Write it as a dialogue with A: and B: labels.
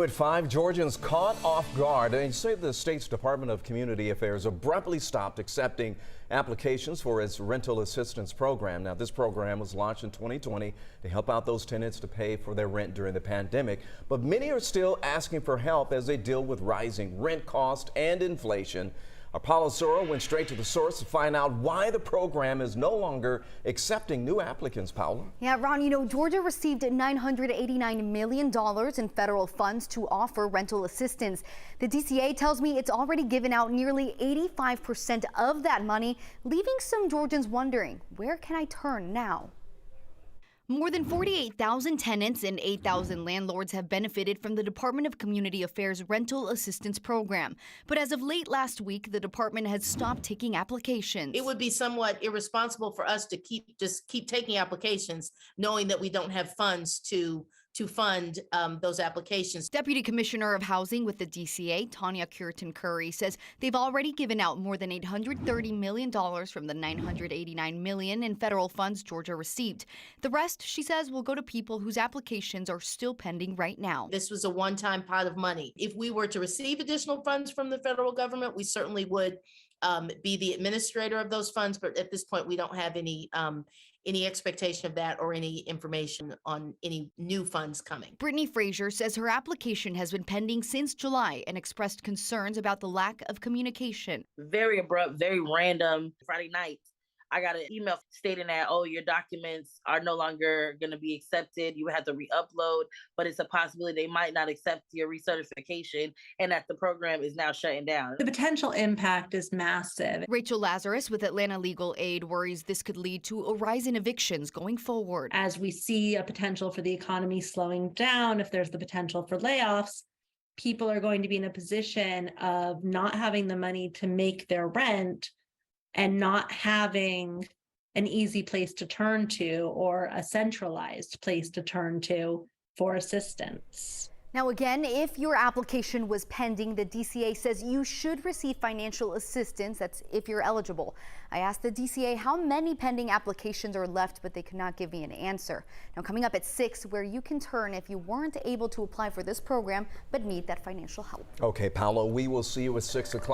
A: At 5, Georgians caught off guard. They say the state's Department of Community Affairs abruptly stopped accepting applications for its rental assistance program. Now, this program was launched in 2020 to help out those tenants to pay for their rent during the pandemic. But many are still asking for help as they deal with rising rent costs and inflation. Our Paula Soro went straight to the source to find out why the program is no longer accepting new applicants, Paula.
B: Yeah, Ron, Georgia received $989 million in federal funds to offer rental assistance. The DCA tells me it's already given out nearly 85% of that money, leaving some Georgians wondering, where can I turn now? More than 48,000 tenants and 8,000 landlords have benefited from the Department of Community Affairs Rental Assistance Program. But as of late last week, the department has stopped taking applications.
C: It would be somewhat irresponsible for us to keep taking applications, knowing that we don't have funds to fund those applications.
B: Deputy Commissioner of Housing with the DCA, Tanya Curtin-Curry, says they've already given out more than $830 million from the $989 million in federal funds Georgia received. The rest, she says, will go to people whose applications are still pending right now.
C: This was a one-time pot of money. If we were to receive additional funds from the federal government, we certainly would be the administrator of those funds. But at this point, we don't have any expectation of that or any information on any new funds coming.
B: Brittany Frazier says her application has been pending since July and expressed concerns about the lack of communication.
D: Very abrupt, very random. Friday night, I got an email stating that, oh, your documents are no longer going to be accepted. You have to re-upload, but it's a possibility they might not accept your recertification and that the program is now shutting down.
E: The potential impact is massive.
B: Rachel Lazarus with Atlanta Legal Aid worries this could lead to a rise in evictions going forward.
E: As we see a potential for the economy slowing down, if there's the potential for layoffs, people are going to be in a position of not having the money to make their rent and not having an easy place to turn to or a centralized place to turn to for assistance.
B: Now, again, if your application was pending, the DCA says you should receive financial assistance. That's if you're eligible. I asked the DCA how many pending applications are left, but they could not give me an answer. Now, coming up at 6, where you can turn if you weren't able to apply for this program but need that financial help.
A: Okay, Paula, we will see you at 6 o'clock.